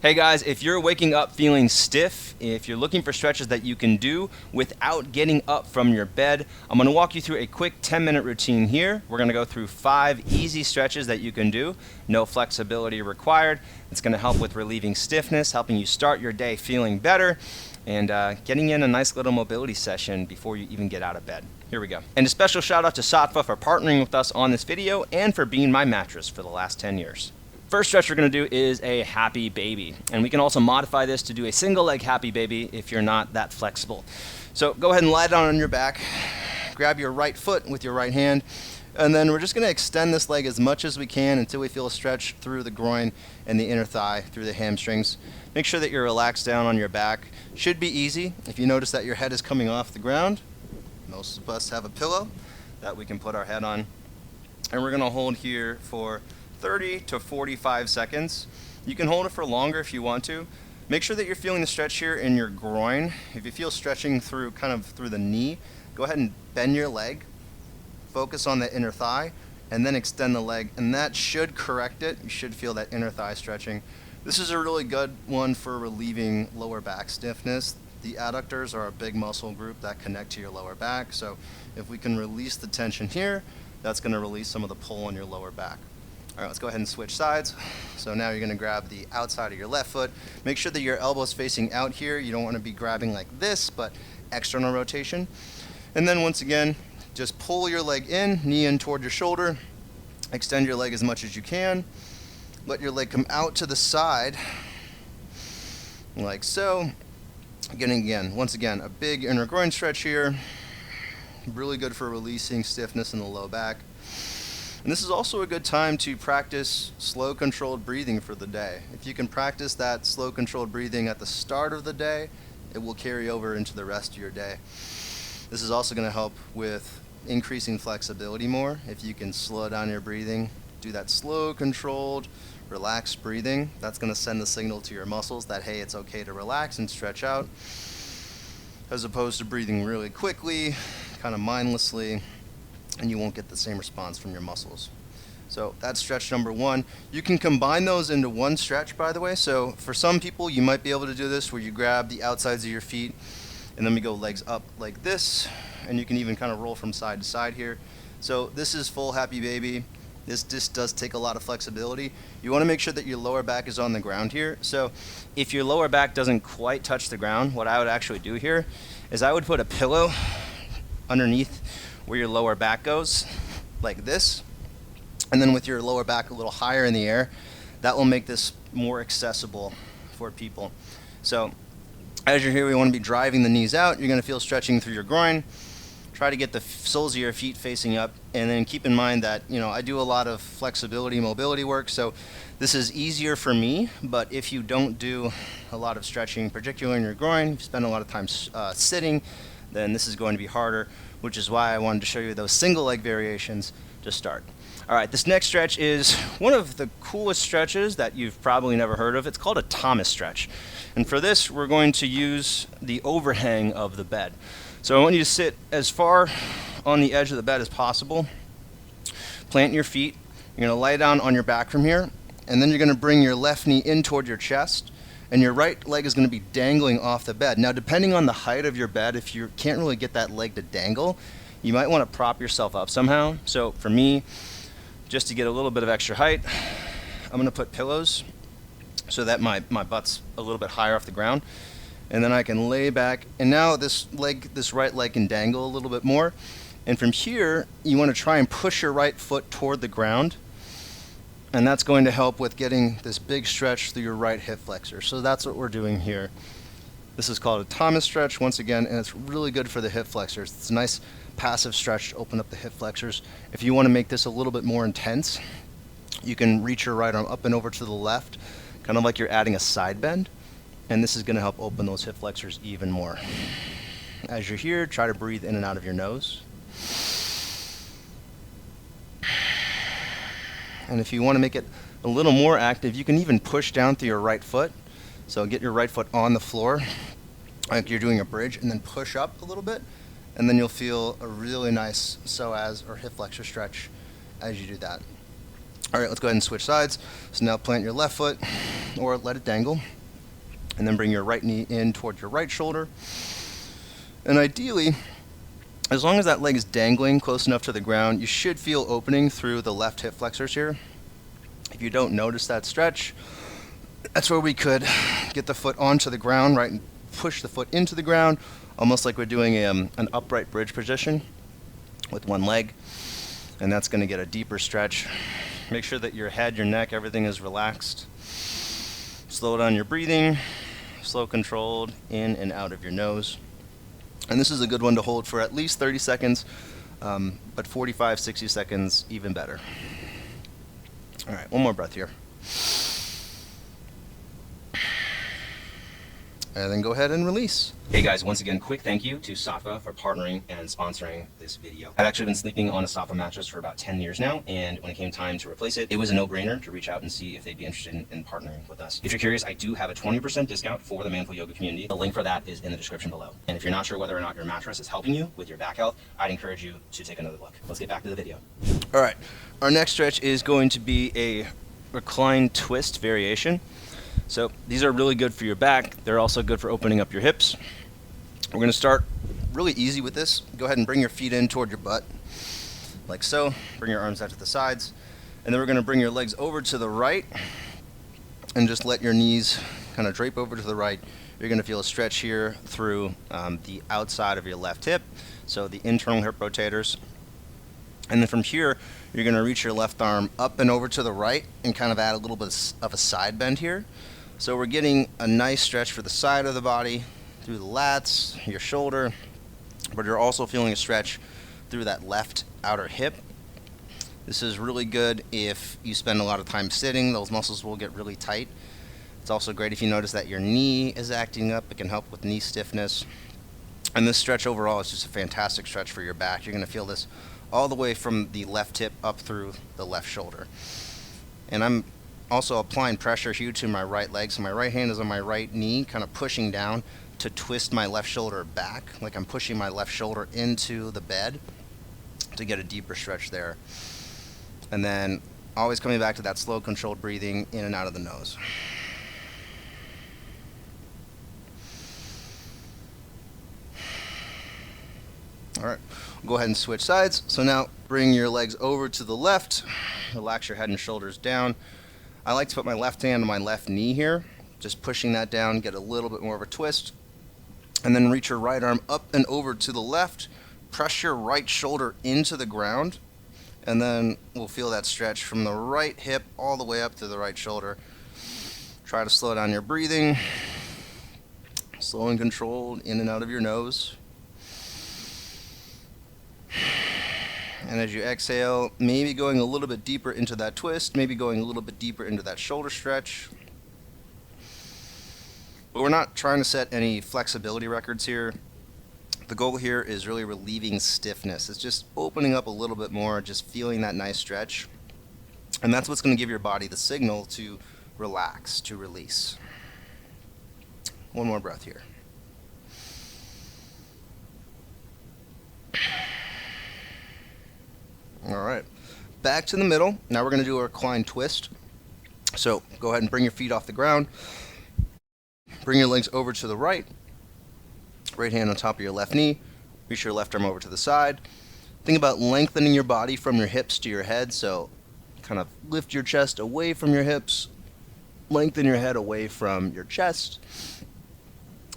Hey guys, if you're waking up feeling stiff, if you're looking for stretches that you can do without getting up from your bed, I'm going to walk you through a quick 10-minute routine here. We're going to go through 5 easy stretches that you can do, no flexibility required. It's going to help with relieving stiffness, helping you start your day feeling better, and getting in a nice little mobility session before you even get out of bed. Here we go. And a special shout out to no-fluff for partnering with us on this video and for being my mattress for the last 10 years. First stretch we're going to do is a happy baby, and we can also modify this to do a single leg happy baby if you're not that flexible. So go ahead and lie down on your back, grab your right foot with your right hand, and then we're just going to extend this leg as much as we can until we feel a stretch through the groin and the inner thigh, through the hamstrings. Make sure that you're relaxed down on your back. Should be easy. If you notice that your head is coming off the ground, most of us have a pillow that we can put our head on, and we're going to hold here for 30 to 45 seconds. You can hold it for longer if you want to. Make sure that you're feeling the stretch here in your groin. If you feel stretching through through the knee, go ahead and bend your leg, focus on the inner thigh, and then extend the leg, and that should correct it. You should feel that inner thigh stretching. This is a really good one for relieving lower back stiffness. The adductors are a big muscle group that connect to your lower back, so if we can release the tension here, that's going to release some of the pull on your lower back. All right, let's go ahead and switch sides. So now you're going to grab the outside of your left foot. Make sure that your elbow's facing out here. You don't want to be grabbing like this, but external rotation. And then once again, just pull your leg in, knee in toward your shoulder. Extend your leg as much as you can. Let your leg come out to the side, like so. Once again, a big inner groin stretch here. Really good for releasing stiffness in the low back. And this is also a good time to practice slow, controlled breathing for the day. If you can practice that slow, controlled breathing at the start of the day, it will carry over into the rest of your day. This is also going to help with increasing flexibility more. If you can slow down your breathing, do that slow, controlled, relaxed breathing, that's going to send the signal to your muscles that, hey, it's okay to relax and stretch out, as opposed to breathing really quickly, kind of mindlessly, and you won't get the same response from your muscles. So that's stretch number 1. You can combine those into one stretch, by the way. So for some people, you might be able to do this where you grab the outsides of your feet, and then we go legs up like this, and you can even kind of roll from side to side here. So this is full happy baby. This just does take a lot of flexibility. You want to make sure that your lower back is on the ground here. So if your lower back doesn't quite touch the ground, what I would actually do here is I would put a pillow underneath where your lower back goes, like this, and then with your lower back a little higher in the air, that will make this more accessible for people. So as you're here, we want to be driving the knees out. You're going to feel stretching through your groin. Try to get the soles of your feet facing up, and then keep in mind that, I do a lot of flexibility, mobility work, so this is easier for me, but if you don't do a lot of stretching, particularly in your groin, if you spend a lot of time sitting, then this is going to be harder, which is why I wanted to show you those single leg variations to start. All right, this next stretch is one of the coolest stretches that you've probably never heard of. It's called a Thomas stretch. And for this, we're going to use the overhang of the bed. So I want you to sit as far on the edge of the bed as possible. Plant your feet. You're going to lie down on your back from here, and then you're going to bring your left knee in toward your chest, and your right leg is going to be dangling off the bed. Now, depending on the height of your bed, if you can't really get that leg to dangle, you might want to prop yourself up somehow. So for me, just to get a little bit of extra height, I'm going to put pillows so that my butt's a little bit higher off the ground. And then I can lay back, and now this right leg can dangle a little bit more. And from here, you want to try and push your right foot toward the ground, and that's going to help with getting this big stretch through your right hip flexor. So that's what we're doing here. This is called a Thomas stretch, once again, and it's really good for the hip flexors. It's a nice passive stretch to open up the hip flexors. If you want to make this a little bit more intense, you can reach your right arm up and over to the left, kind of like you're adding a side bend, and this is going to help open those hip flexors even more. As you're here, try to breathe in and out of your nose. And if you want to make it a little more active, you can even push down through your right foot. So get your right foot on the floor, like you're doing a bridge, and then push up a little bit, and then you'll feel a really nice psoas or hip flexor stretch as you do that. All right, let's go ahead and switch sides. So now plant your left foot or let it dangle, and then bring your right knee in toward your right shoulder. And ideally, as long as that leg is dangling close enough to the ground, you should feel opening through the left hip flexors here. If you don't notice that stretch, that's where we could get the foot onto the ground, right, and push the foot into the ground, almost like we're doing an upright bridge position with one leg. And that's going to get a deeper stretch. Make sure that your head, your neck, everything is relaxed. Slow down your breathing, slow, controlled, in and out of your nose. And this is a good one to hold for at least 30 seconds, but 45, 60 seconds, even better. All right, one more breath here. And then go ahead and release. Hey guys, once again, quick thank you to Safa for partnering and sponsoring this video. I've actually been sleeping on a Safa mattress for about 10 years now, and when it came time to replace it, it was a no-brainer to reach out and see if they'd be interested in partnering with us. If you're curious, I do have a 20% discount for the Manful Yoga community. The link for that is in the description below. And if you're not sure whether or not your mattress is helping you with your back health, I'd encourage you to take another look. Let's get back to the video. All right, our next stretch is going to be a recline twist variation. So these are really good for your back. They're also good for opening up your hips. We're going to start really easy with this. Go ahead and bring your feet in toward your butt, like so. Bring your arms out to the sides. And then we're going to bring your legs over to the right and just let your knees kind of drape over to the right. You're going to feel a stretch here through the outside of your left hip, so the internal hip rotators. And then from here, you're going to reach your left arm up and over to the right and kind of add a little bit of a side bend here. So we're getting a nice stretch for the side of the body, through the lats, your shoulder, but you're also feeling a stretch through that left outer hip. This is really good if you spend a lot of time sitting. Those muscles will get really tight. It's also great if you notice that your knee is acting up. It can help with knee stiffness. And this stretch overall is just a fantastic stretch for your back. You're going to feel this all the way from the left hip up through the left shoulder. And I'm also applying pressure here to my right leg. So my right hand is on my right knee, kind of pushing down to twist my left shoulder back, like I'm pushing my left shoulder into the bed to get a deeper stretch there. And then always coming back to that slow, controlled breathing in and out of the nose. All right, we'll go ahead and switch sides. So now bring your legs over to the left, relax your head and shoulders down. I like to put my left hand on my left knee here, just pushing that down, get a little bit more of a twist. And then reach your right arm up and over to the left, press your right shoulder into the ground, and then we'll feel that stretch from the right hip all the way up to the right shoulder. Try to slow down your breathing, slow and controlled, in and out of your nose. And as you exhale, maybe going a little bit deeper into that twist, maybe going a little bit deeper into that shoulder stretch. But we're not trying to set any flexibility records here. The goal here is really relieving stiffness. It's just opening up a little bit more, just feeling that nice stretch. And that's what's going to give your body the signal to relax, to release. One more breath here. All right, back to the middle. Now we're going to do a recline twist. So go ahead and bring your feet off the ground. Bring your legs over to the right. Right hand on top of your left knee. Reach your left arm over to the side. Think about lengthening your body from your hips to your head. So kind of lift your chest away from your hips. Lengthen your head away from your chest.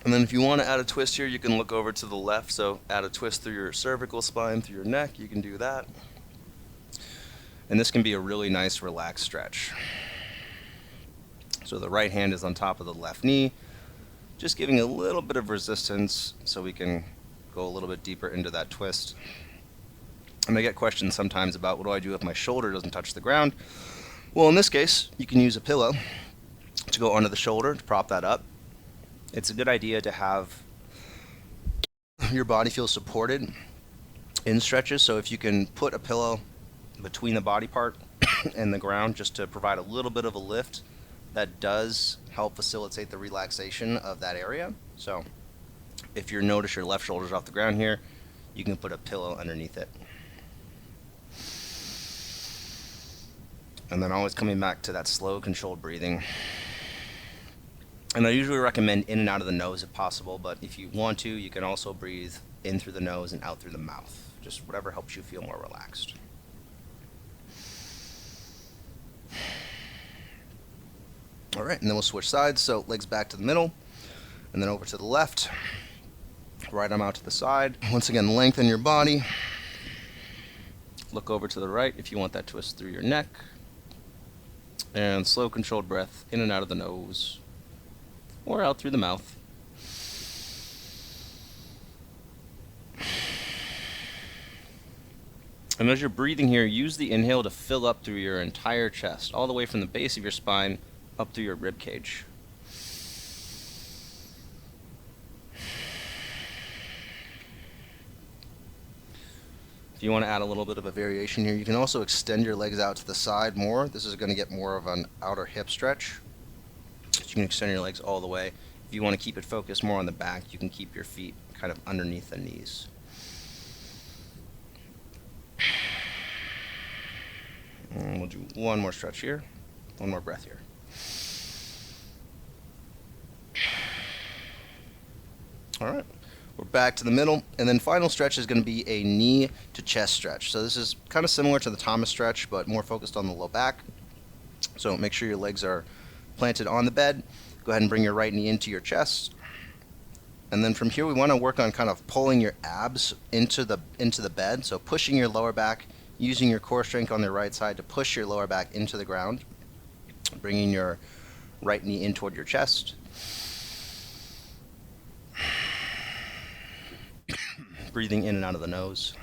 And then if you want to add a twist here, you can look over to the left. So add a twist through your cervical spine, through your neck. You can do that. And this can be a really nice relaxed stretch. So the right hand is on top of the left knee, just giving a little bit of resistance so we can go a little bit deeper into that twist. And I get questions sometimes about what do I do if my shoulder doesn't touch the ground? Well, in this case, you can use a pillow to go under the shoulder to prop that up. It's a good idea to have your body feel supported in stretches. So if you can put a pillow between the body part and the ground just to provide a little bit of a lift, that does help facilitate the relaxation of that area. So if you notice your left shoulder's off the ground here, you can put a pillow underneath it. And then always coming back to that slow, controlled breathing. And I usually recommend in and out of the nose if possible, but if you want to, you can also breathe in through the nose and out through the mouth. Just whatever helps you feel more relaxed. All right, and then we'll switch sides. So legs back to the middle, and then over to the left. Right arm out to the side. Once again, lengthen your body. Look over to the right if you want that twist through your neck. And slow, controlled breath in and out of the nose or out through the mouth. And as you're breathing here, use the inhale to fill up through your entire chest, all the way from the base of your spine up through your rib cage. If you want to add a little bit of a variation here, you can also extend your legs out to the side more. This is going to get more of an outer hip stretch. So you can extend your legs all the way. If you want to keep it focused more on the back, you can keep your feet kind of underneath the knees. And we'll do one more stretch here, one more breath here. All right. We're back to the middle, and then final stretch is going to be a knee to chest stretch. So this is kind of similar to the Thomas stretch, but more focused on the low back. So make sure your legs are planted on the bed. Go ahead and bring your right knee into your chest. And then from here, we want to work on kind of pulling your abs into the bed. So pushing your lower back, using your core strength on the right side to push your lower back into the ground. Bringing your right knee in toward your chest. Breathing in and out of the nose.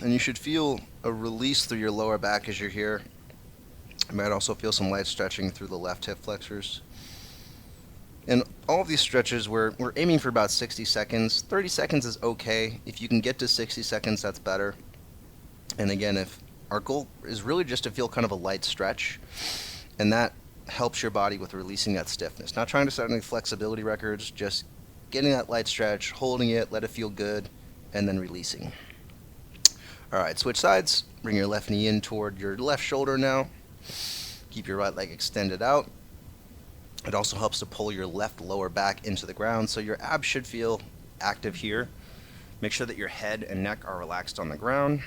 And you should feel a release through your lower back as you're here. You might also feel some light stretching through the left hip flexors. And all of these stretches, we're aiming for about 60 seconds. 30 seconds is okay. If you can get to 60 seconds, that's better. And again, if our goal is really just to feel kind of a light stretch, and that helps your body with releasing that stiffness. Not trying to set any flexibility records, just getting that light stretch, holding it, let it feel good, and then releasing. All right, switch sides. Bring your left knee in toward your left shoulder now. Keep your right leg extended out. It also helps to pull your left lower back into the ground, so your abs should feel active here. Make sure that your head and neck are relaxed on the ground.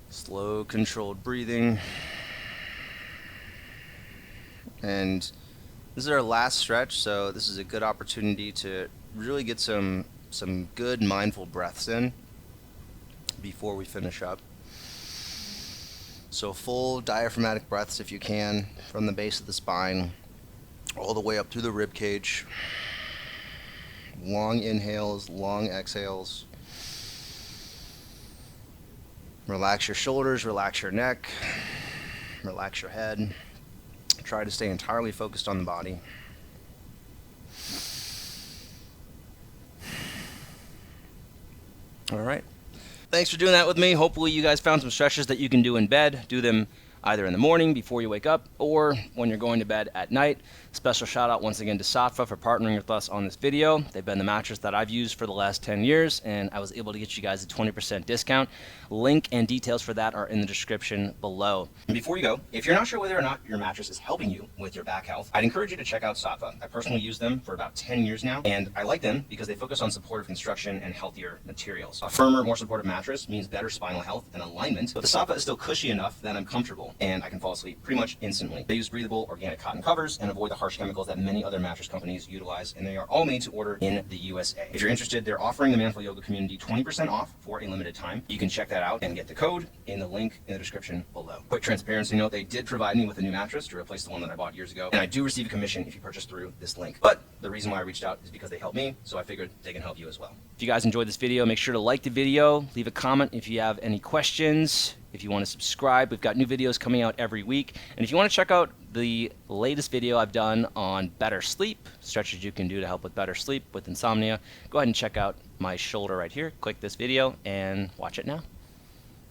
Slow, controlled breathing. And this is our last stretch, so this is a good opportunity to really get some good mindful breaths in before we finish up. So full diaphragmatic breaths if you can, from the base of the spine all the way up through the rib cage. Long inhales, long exhales. Relax your shoulders, relax your neck, relax your head. Try to stay entirely focused on the body. All right. Thanks for doing that with me. Hopefully you guys found some stretches that you can do in bed. Do them either in the morning before you wake up or when you're going to bed at night. Special shout out once again to no-fluff for partnering with us on this video. They've been the mattress that I've used for the last 10 years, and I was able to get you guys a 20% discount. Link and details for that are in the description below. And before you go, if you're not sure whether or not your mattress is helping you with your back health, I'd encourage you to check out no-fluff. I personally use them for about 10 years now, and I like them because they focus on supportive construction and healthier materials. A firmer, more supportive mattress means better spinal health and alignment, but the no-fluff is still cushy enough that I'm comfortable and I can fall asleep pretty much instantly. They use breathable organic cotton covers and avoid the harsh chemicals that many other mattress companies utilize, and they are all made to order in the USA. If you're interested, they're offering the Manful Yoga community 20% off for a limited time. You can check that out and get the code in the link in the description below. Quick transparency note, they did provide me with a new mattress to replace the one that I bought years ago, and I do receive a commission if you purchase through this link. But the reason why I reached out is because they helped me, so I figured they can help you as well. If you guys enjoyed this video, make sure to like the video, leave a comment if you have any questions. If you want to subscribe, we've got new videos coming out every week. And if you want to check out the latest video I've done on better sleep, stretches you can do to help with better sleep with insomnia, go ahead and check out my shoulder right here. Click this video and watch it now.